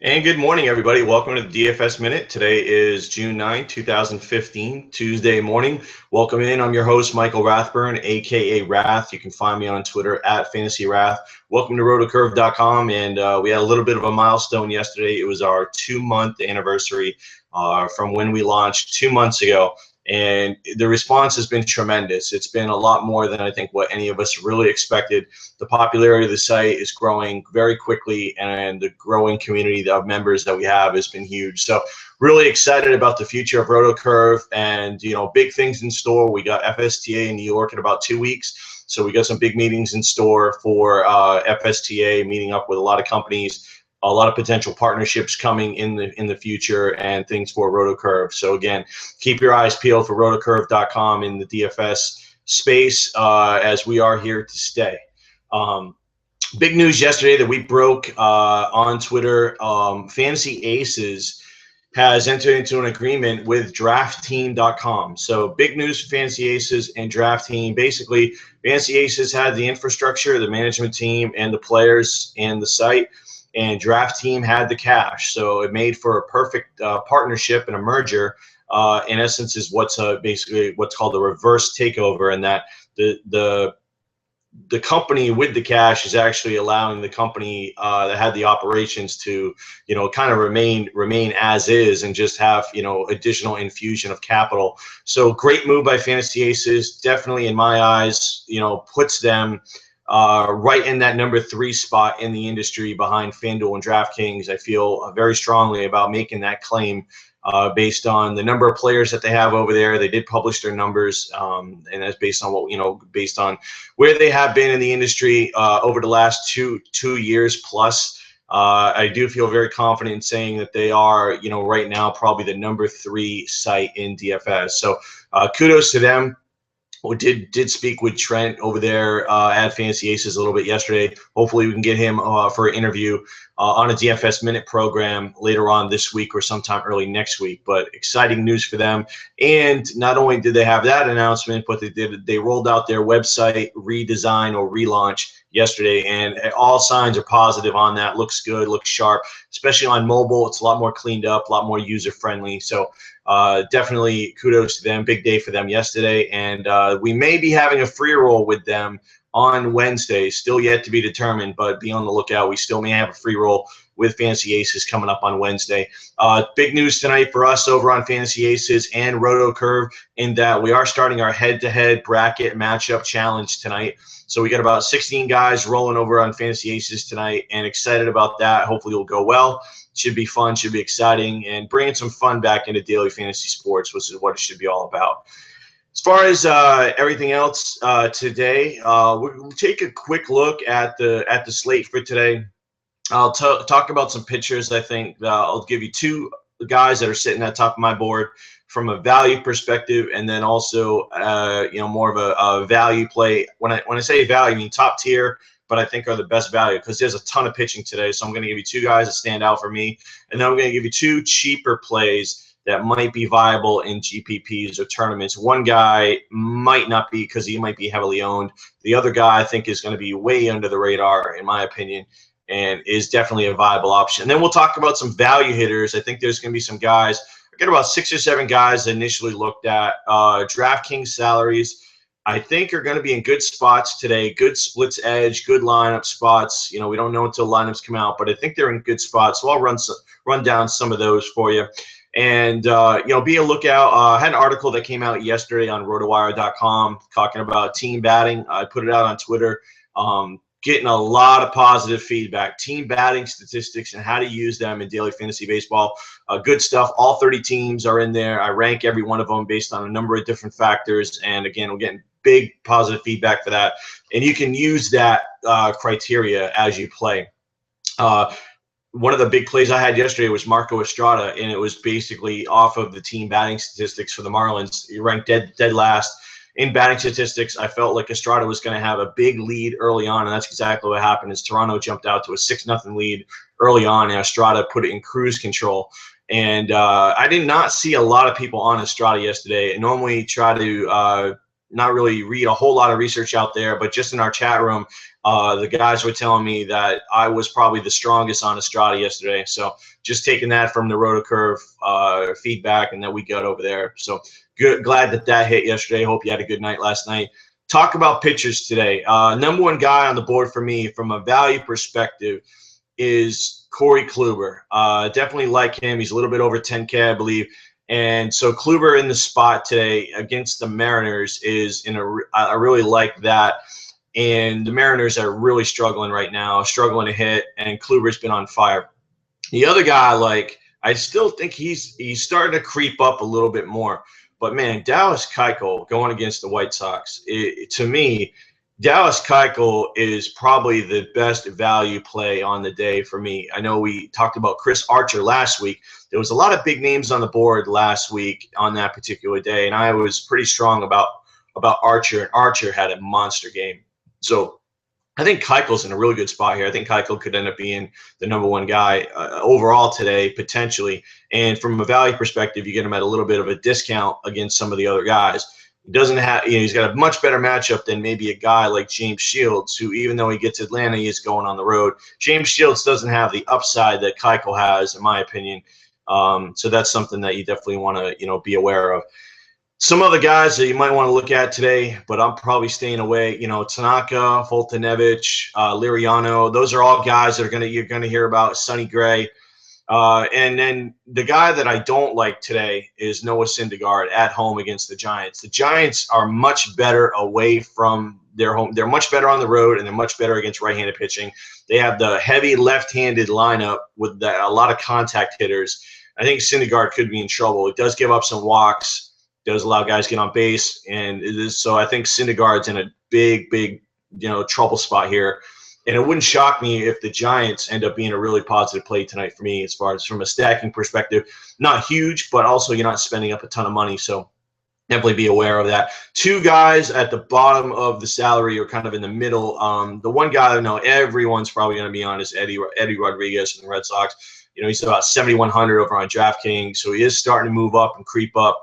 And good morning, everybody. Welcome to the DFS Minute. Today is June 9, 2015, Tuesday morning. Welcome in. I'm your host, Michael Rathburn, a.k.a. Rath. You can find me on Twitter at FantasyWrath. Welcome to rotocurve.com. And we had a little bit of a milestone yesterday. It was our 2-month anniversary from when we launched 2 months ago. And the response has been tremendous. It's been a lot more than I think what any of us really expected. The popularity of the site is growing very quickly, and the growing community of members that we have has been huge. So really excited about the future of RotoCurve, and big things in store. We got FSTA in New York in about 2 weeks. So we got some big meetings in store for FSTA, meeting up with a lot of companies, a lot of potential partnerships coming in the future, and things for RotoCurve. So again, keep your eyes peeled for rotocurve.com in the DFS space, as we are here to stay. Big news yesterday that we broke on Twitter. Fantasy Aces has entered into an agreement with DraftTeam.com. So big news for Fantasy Aces and DraftTeam. Basically, Fantasy Aces had the infrastructure, the management team, and the players and the site, and DraftTeam had the cash. So it made for a perfect partnership and a merger. In essence, is what's basically what's called a reverse takeover, and that the company with the cash is actually allowing the company that had the operations to, kind of remain as is, and just have, additional infusion of capital. So great move by Fantasy Aces. Definitely, in my eyes, puts them right in that number 3 spot in the industry behind FanDuel and DraftKings. I feel very strongly about making that claim based on the number of players that they have over there. They did publish their numbers, and that's based on based on where they have been in the industry over the last two years plus. I do feel very confident in saying that they are, right now probably the number 3 site in DFS. So kudos to them. We did speak with Trent over there at Fantasy Aces a little bit yesterday. Hopefully we can get him for an interview on a DFS Minute program later on this week or sometime early next week. But exciting news for them. And not only did they have that announcement, but they rolled out their website redesign or relaunch yesterday, and all signs are positive on that. Looks good, looks sharp, especially on mobile. It's a lot more cleaned up, a lot more user friendly. So definitely kudos to them. Big day for them yesterday, and we may be having a free roll with them on Wednesday. Still yet to be determined, but be on the lookout. We still may have a free roll with Fantasy Aces coming up on Wednesday. Big news tonight for us over on Fantasy Aces and RotoCurve, in that we are starting our head-to-head bracket matchup challenge tonight. So we got about 16 guys rolling over on Fantasy Aces tonight, and excited about that. Hopefully it'll go well. Should be fun, should be exciting, and bringing some fun back into daily fantasy sports, which is what it should be all about. As far as everything else today, we'll take a quick look at the slate for today. I'll talk about some pitchers. I think I'll give you 2 guys that are sitting at the top of my board from a value perspective, and then also more of a value play. When I say value, I mean top tier, but I think are the best value, because there's a ton of pitching today. So I'm going to give you 2 guys that stand out for me, and then I'm going to give you 2 cheaper plays that might be viable in GPPs or tournaments. One guy might not be, because he might be heavily owned. The other guy I think is going to be way under the radar, in my opinion, and is definitely a viable option. And then we'll talk about some value hitters. I think there's going to be some guys. I got about 6 or 7 guys I initially looked at. DraftKings salaries, I think, are going to be in good spots today. Good splits edge, good lineup spots. We don't know until lineups come out, but I think they're in good spots. So I'll run down some of those for you. And, be a lookout. I had an article that came out yesterday on rotowire.com talking about team batting. I put it out on Twitter. Getting a lot of positive feedback. Team batting statistics and how to use them in daily fantasy baseball. Good stuff. All 30 teams are in there. I rank every one of them based on a number of different factors. And again, we're getting big positive feedback for that. And you can use that criteria as you play. One of the big plays I had yesterday was Marco Estrada, and it was basically off of the team batting statistics for the Marlins. He ranked dead last in batting statistics. I felt like Estrada was going to have a big lead early on, and that's exactly what happened. Is Toronto jumped out to a 6-0 lead early on, and Estrada put it in cruise control. And I did not see a lot of people on Estrada yesterday. I normally try to not really read a whole lot of research out there, but just in our chat room, the guys were telling me that I was probably the strongest on Estrada yesterday. So just taking that from the RotoCurve feedback and that we got over there. So good, glad that hit yesterday. Hope you had a good night last night. Talk about pitchers today. Number one guy on the board for me from a value perspective is Corey Kluber. Definitely like him. He's a little bit over 10K, I believe. And so Kluber in the spot today against the Mariners is I really like that. And the Mariners are really struggling right now, struggling to hit, and Kluber's been on fire. The other guy, I still think he's starting to creep up a little bit more. But, man, Dallas Keuchel going against the White Sox, to me, Dallas Keuchel is probably the best value play on the day for me. I know we talked about Chris Archer last week. There was a lot of big names on the board last week on that particular day, and I was pretty strong about Archer, and Archer had a monster game. So I think Keuchel's in a really good spot here. I think Keuchel could end up being the number one guy overall today, potentially. And from a value perspective, you get him at a little bit of a discount against some of the other guys. He doesn't have, he's got a much better matchup than maybe a guy like James Shields, who even though he gets Atlanta, he is going on the road. James Shields doesn't have the upside that Keuchel has, in my opinion. So that's something that you definitely want to, be aware of. Some other guys that you might want to look at today, but I'm probably staying away. Tanaka, Foltynewicz, Liriano. Those are all guys that you're gonna hear about. Sonny Gray, and then the guy that I don't like today is Noah Syndergaard at home against the Giants. The Giants are much better away from their home. They're much better on the road, and they're much better against right-handed pitching. They have the heavy left-handed lineup with a lot of contact hitters. I think Syndergaard could be in trouble. It does give up some walks. Does allow guys to get on base, and so I think Syndergaard's in a big, trouble spot here. And it wouldn't shock me if the Giants end up being a really positive play tonight for me as far as from a stacking perspective. Not huge, but also you're not spending up a ton of money, so definitely be aware of that. Two guys at the bottom of the salary are kind of in the middle. The one guy I know everyone's probably going to be on is Eddie Rodriguez from the Red Sox. He's about 7,100 over on DraftKings, so he is starting to move up and creep up.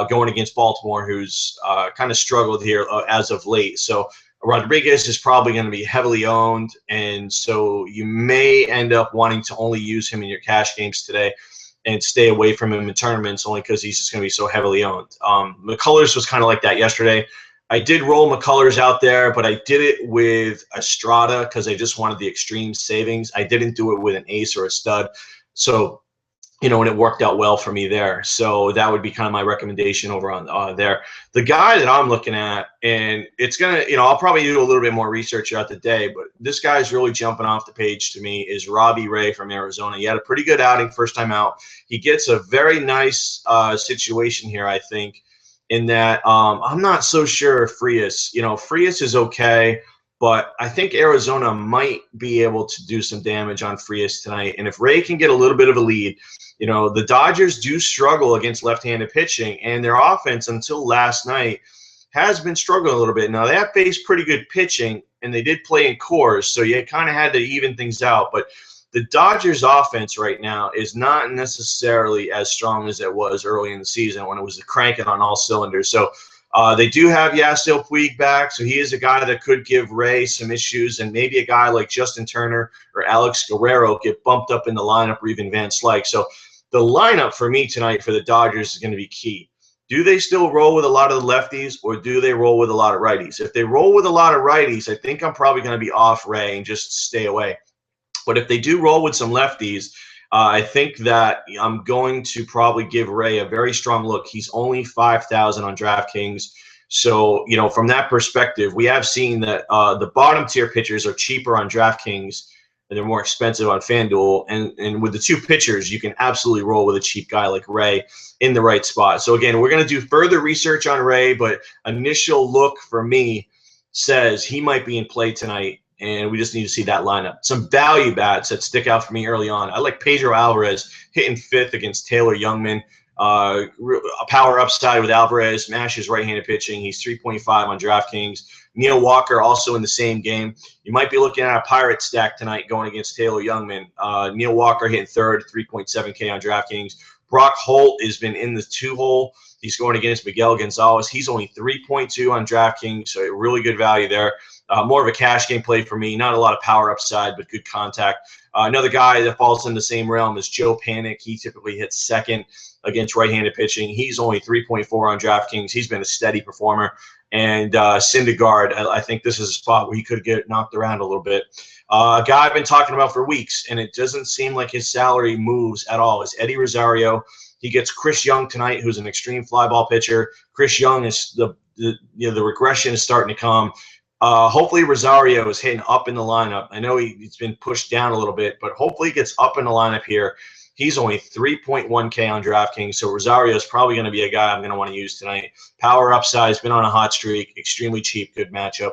Going against Baltimore, who's kind of struggled here as of late. So Rodriguez is probably going to be heavily owned, and so you may end up wanting to only use him in your cash games today and stay away from him in tournaments only because he's just going to be so heavily owned. McCullers was kind of like that yesterday. I did roll McCullers out there, but I did it with Estrada because I just wanted the extreme savings. I didn't do it with an ace or a stud. So and it worked out well for me there. So that would be kind of my recommendation over on there. The guy that I'm looking at, and it's going to, I'll probably do a little bit more research throughout the day, but this guy's really jumping off the page to me is Robbie Ray from Arizona. He had a pretty good outing first time out. He gets a very nice situation here, I think, in that I'm not so sure if Frias, Frias is okay, but I think Arizona might be able to do some damage on Frias tonight. And if Ray can get a little bit of a lead, the Dodgers do struggle against left-handed pitching, and their offense until last night has been struggling a little bit. Now, they have faced pretty good pitching, and they did play in Coors, so you kind of had to even things out. But the Dodgers' offense right now is not necessarily as strong as it was early in the season when it was cranking on all cylinders. So they do have Yasiel Puig back, so he is a guy that could give Ray some issues, and maybe a guy like Justin Turner or Alex Guerrero get bumped up in the lineup, or even Van Slyke. So the lineup for me tonight for the Dodgers is going to be key. Do they still roll with a lot of the lefties, or do they roll with a lot of righties? If they roll with a lot of righties, I think I'm probably going to be off Ray and just stay away. But if they do roll with some lefties, I think that I'm going to probably give Ray a very strong look. He's only 5,000 on DraftKings. So, from that perspective, we have seen that the bottom tier pitchers are cheaper on DraftKings and they're more expensive on FanDuel. And with the two pitchers, you can absolutely roll with a cheap guy like Ray in the right spot. So, again, we're going to do further research on Ray, but initial look for me says he might be in play tonight, and we just need to see that lineup. Some value bats that stick out for me early on. I like Pedro Alvarez hitting fifth against Taylor Youngman. A power upside with Alvarez, mashes right-handed pitching. He's 3.5 on DraftKings. Neil Walker also in the same game. You might be looking at a Pirate stack tonight going against Taylor Youngman. Neil Walker hitting third, 3.7K on DraftKings. Brock Holt has been in the 2-hole. He's going against Miguel Gonzalez. He's only 3.2 on DraftKings, so a really good value there. More of a cash game play for me. Not a lot of power upside, but good contact. Another guy that falls in the same realm is Joe Panic. He typically hits second against right-handed pitching. He's only 3.4 on DraftKings. He's been a steady performer. And Syndergaard, I think this is a spot where he could get knocked around a little bit. A guy I've been talking about for weeks, and it doesn't seem like his salary moves at all, is Eddie Rosario. He gets Chris Young tonight, who's an extreme fly ball pitcher. Chris Young is the regression is starting to come. Hopefully Rosario is hitting up in the lineup. I know he's been pushed down a little bit, but hopefully he gets up in the lineup here. He's only 3.1K on DraftKings, so Rosario is probably going to be a guy I'm going to want to use tonight. Power upside, has been on a hot streak, extremely cheap, good matchup.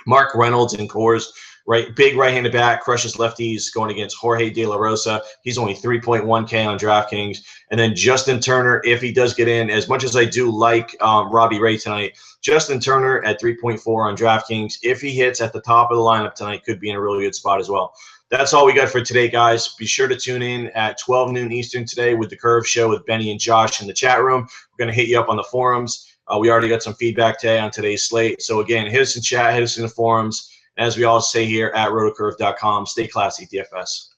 Mark Reynolds in Coors, right, big right-handed bat, crushes lefties, going against Jorge De La Rosa. He's only 3.1K on DraftKings. And then Justin Turner, if he does get in, as much as I do like Robbie Ray tonight, Justin Turner at 3.4 on DraftKings, if he hits at the top of the lineup tonight, could be in a really good spot as well. That's all we got for today, guys. Be sure to tune in at 12 noon Eastern today with The Curve Show with Benny and Josh in the chat room. We're going to hit you up on the forums. We already got some feedback today on today's slate. So, again, hit us in chat, hit us in the forums. As we all say here at rotocurve.com, stay classy, DFS.